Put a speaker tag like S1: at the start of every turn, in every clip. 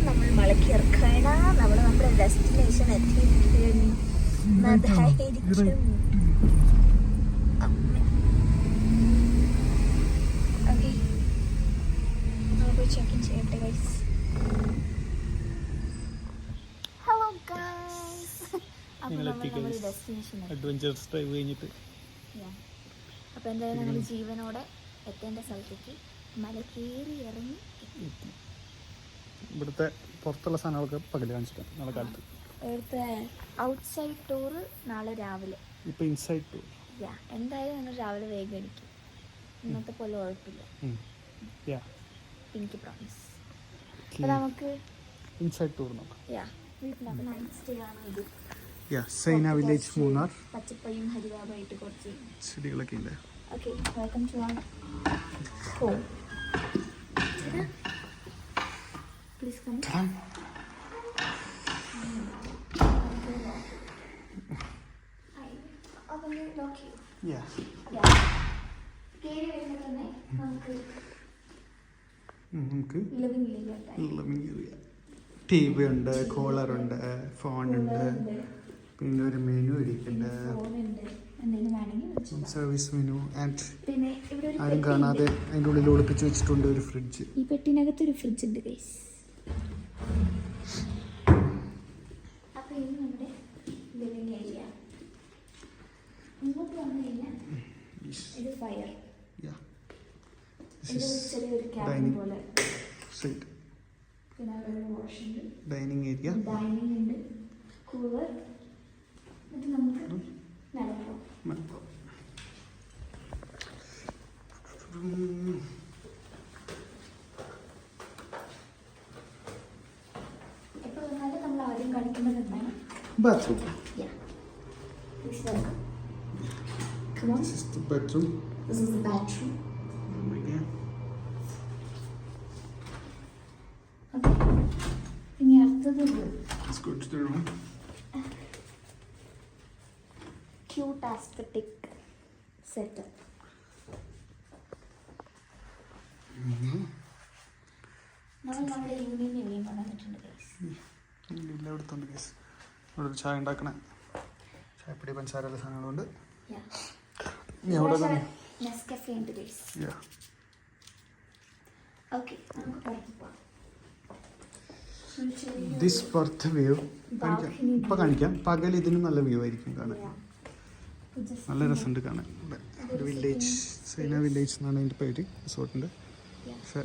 S1: നമ്മൾ മലക്കിറക്കണ നമ്മൾ നമ്മുടെ ഡെസ്റ്റിനേഷൻ എത്തിയിരിക്കും. ഓക്കെ, നമുക്ക് ചെക്ക് ഇൻ ചെയ്യട്ടെ ഗൈസ്. ഹലോ ഗൈസ്, അപ്പോൾ നമ്മൾ ഡെസ്റ്റിനേഷൻ
S2: അഡ്വഞ്ചറസ് ഡ്രൈവ് കഴിഞ്ഞിട്ട്
S1: അപ്പോൾ എന്തായാലും നമ്മൾ ജീവനോടെ എത്തേണ്ട സ്ഥലത്തേക്ക് മല കയറി ഇറങ്ങി എത്തി.
S2: ഇവിടുത്തെ പുറത്തുള്ള സാധനങ്ങളൊക്കെ പകല് കാണിച്ചിട്ടാണ് നാളെ കാലത്ത്.
S1: ഇവിടുത്തെ ഔട്ട്സൈഡ് ടൂറ് നാളെ രാവിലെ.
S2: ഇപ്പൊ ഇൻസൈഡ് ടൂർ
S1: എന്തായാലും ഞങ്ങൾ രാവിലെ വേഗം അടിക്കും. ഇന്നത്തെ പോലെ ഉഴപ്പില്ല, എനിക്ക് പ്രോമിസ്. അപ്പോൾ നമുക്ക്
S2: ഇൻസൈഡ് ടൂർ നോക്കാം.
S1: നൈറ്റ് സ്റ്റേ ആണ് ഇത്.
S2: സൈന വില്ലേജ് മൂന്നാർ.
S1: പച്ചപ്പയും ഹരിതാപായിട്ട് കുറച്ച്
S2: ചെടികളൊക്കെ ഉണ്ട്.
S1: Okay, welcome to our home. Please come.
S2: നമുക്ക്
S1: ലിവിംഗ് ഏരിയ,
S2: ടി വി ഉണ്ട്, കോളറുണ്ട്, ഫോണുണ്ട്, പിന്നെ ഒരു മെനു ഇരിക്കുന്നുണ്ട്, സർവീസ് മെനു. ആൻഡ് ആരും കാണാതെ അതിൻ്റെ ഉള്ളിൽ ഒളിപ്പിച്ച് വെച്ചിട്ടുണ്ട് ഒരു ഫ്രിഡ്ജ്.
S1: ഈ പെട്ടിനകത്ത് ഒരു ഫ്രിഡ്ജ് ഉണ്ട് ഗൈസ്. അപ്പോൾ ഇത് നമ്മുടെ ലിവിംഗ് ഏരിയ. ഇങ്ങോട്ട് വന്നു കഴിഞ്ഞാൽ ഇത് ഫയർ, ഇത് ചെറിയൊരു ക്യാബിൻ പോലെ. പിന്നെ അവിടെ ഒരു വാഷ് ഉണ്ട്,
S2: ഡൈനിങ് ഏരിയ,
S1: ഡൈനിങ് ഉണ്ട്, കൂളർ. എന്നിട്ട് നമുക്ക് നടക്കാം. എപ്പോൾ വന്നാലും നമ്മൾ ആദ്യം കാണിക്കുന്നത് എന്താണ്?
S2: Bathroom.
S1: Please welcome. Come on.
S2: This is the bedroom.
S1: This is the bathroom. ഇനി അടുത്തത്
S2: Let's go to the room.
S1: Cute aesthetic setup. നമ്മൾ നമ്മുടെ യൂണിയൻ എവിടെയും കൊണ്ടുവന്നിട്ടുണ്ട് ഗൈസ്.
S2: ഇല്ല, എടുത്തുണ്ട് ഗൈസ്. ഇവിടെ ഒരു ചായ ഉണ്ടാക്കണ ചായപ്പൊടി, പഞ്ചസാര സാധനങ്ങളുണ്ട്.
S1: നെസ്കഫേ ഉണ്ട് ഗൈസ്. ഓക്കെ, നമുക്ക് പുറത്ത് പോകാം.
S2: ദിസ് പുറത്ത് വ്യൂ ഇപ്പം കാണിക്കാം. പകൽ ഇതിന് നല്ല വ്യൂ ആയിരിക്കും കാണാൻ. നല്ല രസമുണ്ട് കാണാൻ. ഇവിടെ ഒരു വില്ലേജ്, സൈന വില്ലേജ് എന്നാണ് അതിൻ്റെ പേര്, റിസോർട്ടിൻ്റെ. പക്ഷേ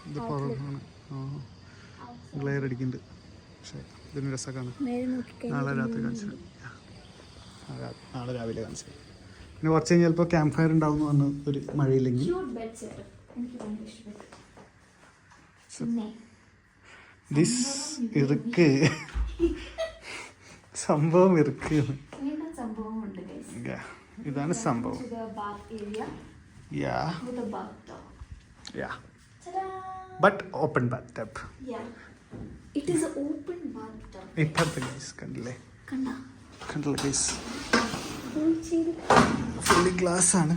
S2: ഇത് പുറമാണ്, ഗ്ലെയർ അടിക്കുന്നുണ്ട്. പക്ഷേ ഇതിന് രസമൊക്കെയാണ്. നാളെ രാത്രി കാണിച്ചത്, നാളെ രാവിലെ കാണിച്ചത്. പിന്നെ കുറച്ച് കഴിഞ്ഞാൽ ചിലപ്പോൾ ക്യാമ്പ് ഫയർ ഉണ്ടാവും എന്ന് പറഞ്ഞു, ഒരു മഴയില്ലെങ്കിൽ. ദിസ് ഇറുക്ക് സംഭവം ഇറുക്ക്. ഇതാണ് സംഭവം. But open bath tub. ഇപ്പത്തെ ഗൈസ് കണ്ടില്ലേ, കണ്ടില്ല ഗൈസ്, ഫുള്ളി ഗ്ലാസ് ആണ്.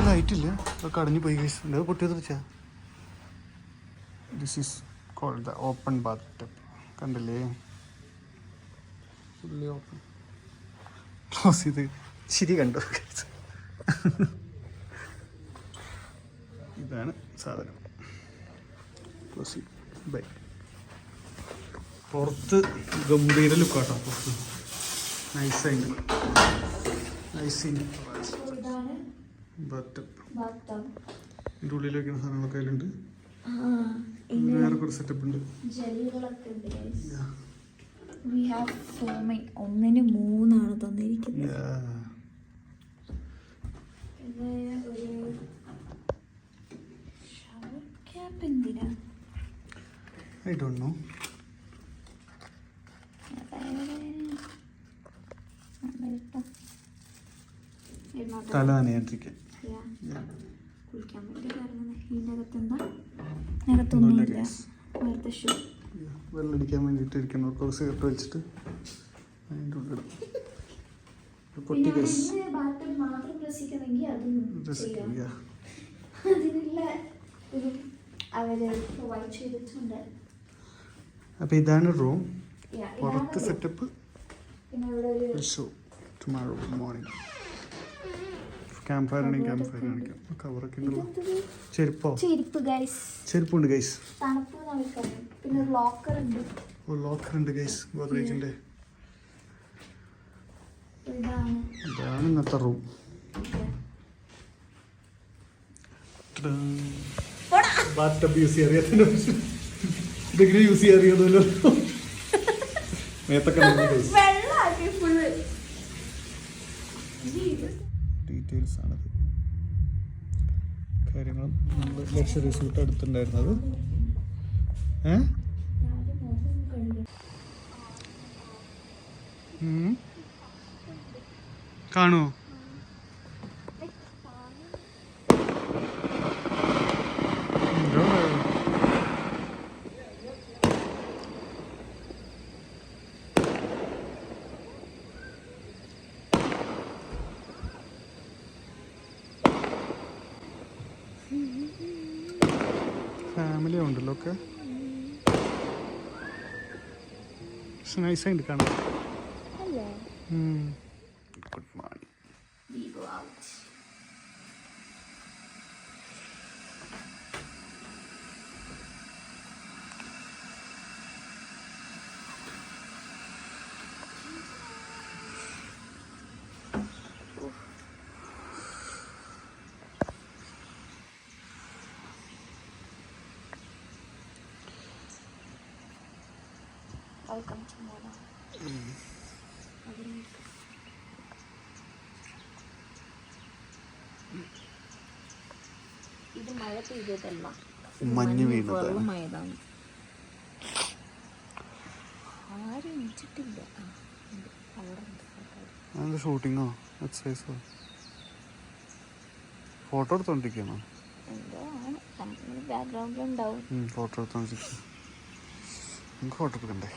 S2: ലൈറ്റില്ല, അതൊക്കെ അടഞ്ഞു പോയി ഗൈസ്. എന്താ പൊട്ടിയത് വെച്ചാ. This is called the open bath tub. കണ്ടില്ലേ, ഫുള്ളി ഓപ്പൺ. ക്ലോസ് ചെയ്ത് ചിരി കണ്ടു. ഇതാണ് സാധനം. ക്ലോസ് ചെയ്ത് ബൈ. പുറത്ത് ഗംഭീര ലുക്കാട്ടോ. പുറത്ത് നൈസായിട്ട് ബാത്ത് ടബ്. ഇതിൻ്റെ ഉള്ളിൽ വയ്ക്കുന്ന സാധനങ്ങളൊക്കെ അതിലുണ്ട്. വേറെ കുറച്ച് സെറ്റപ്പ് ഉണ്ട്.
S1: ഒന്നിന് 3 തന്നിരിക്കുന്നത്.
S2: I don't know. തല നനയാണ്ടിരിക്കാൻ.
S1: കുളിക്കാൻ വേണ്ടി ഇറങ്ങുന്നത്. ഇതിനകത്തെന്താ, ഇതിനകത്തൊന്നുമില്ല. നേരത്തെ ഷൂ
S2: വെള്ളടിക്കാൻ വേണ്ടിയിട്ട് ഇരിക്കുന്നവർക്ക് സിഗരറ്റ് വലിച്ചിട്ട് അതിൻ്റെ ഉള്ളിടും. പൊട്ടി കേസ്
S1: അവര് പ്രൊവൈഡ് ചെയ്തിട്ടുണ്ട്.
S2: അപ്പോൾ ഇതാണ് റൂം.
S1: Yeah,
S2: പുറത്ത്
S1: ഇതാണ്
S2: സെറ്റപ്പ്.
S1: പിന്നെ ഇവിടെ ഒരു
S2: show tomorrow morning camp fire ആണെങ്കിൽ ക്യാമ്പ് ഫയർ കാണിക്കാം. കവറൊക്കെ ഉണ്ടല്ലോ.
S1: ഇതെന്തൊരു
S2: ചെരുപ്പോ?
S1: ചെരുപ്പ് ഗൈസ്.
S2: ചെരുപ്പുണ്ട് ഗൈസ്.
S1: തണുപ്പ് നമുക്കറിയാം. പിന്നെ ഒരു ലോക്കർ ഉണ്ട്.
S2: ഓ ലോക്കർ ഉണ്ട് ഗൈസ് ഗോദ്രേജിൻ്റെ. ഇതാണ് ഇന്നത്തെ റൂം. ബാത്ടബ് യൂസ് ചെയ്യാൻ അറിയാത്തതിൻ്റെ പ്രശ്നം. ഇതെങ്ങനെ യൂസ് ചെയ്യാൻ അറിയാമല്ലോ. മേത്തൊക്കെ ഡീറ്റെയിൽസ് ആണത്. കാര്യങ്ങളും നമ്മൾ ലക്ഷറി സൂട്ട് എടുത്തിട്ടുണ്ടായിരുന്നത്. കാണുമോ? ഫാമിലി ഉണ്ടല്ലോ ഒക്കെ. പക്ഷെ നൈസായിട്ട് കാണാം. Good morning.
S1: വെൽക്കം ടു മോള. ഇത് മഴ പെയ്തതല്ല,
S2: മഞ്ഞ് വീണതാണ്.
S1: മഴതാണ്. ആരും എണീച്ചിട്ടില്ല.
S2: അവിടെ ഷൂട്ടിങ്ങോ എക്സസൈസോ ഫോട്ടോ എടുത്തോണ്ടിരിക്കണോ?
S1: എന്തോ ആണ് ബാക്ക്ഗ്രൗണ്ടിലുണ്ടാവും.
S2: ഫോട്ടോ എടുത്തോണ്ടിരിക്കുക. നമുക്ക് ഫോട്ടോ എടുക്കണ്ടേ?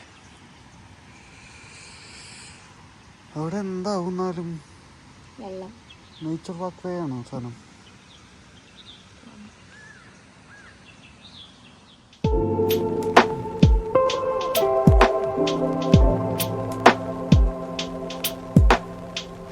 S2: അവിടെ എന്താവുന്നാലും
S1: വെള്ളം
S2: നേച്ചർ വാക്ക് വേ ആണോ സാധനം?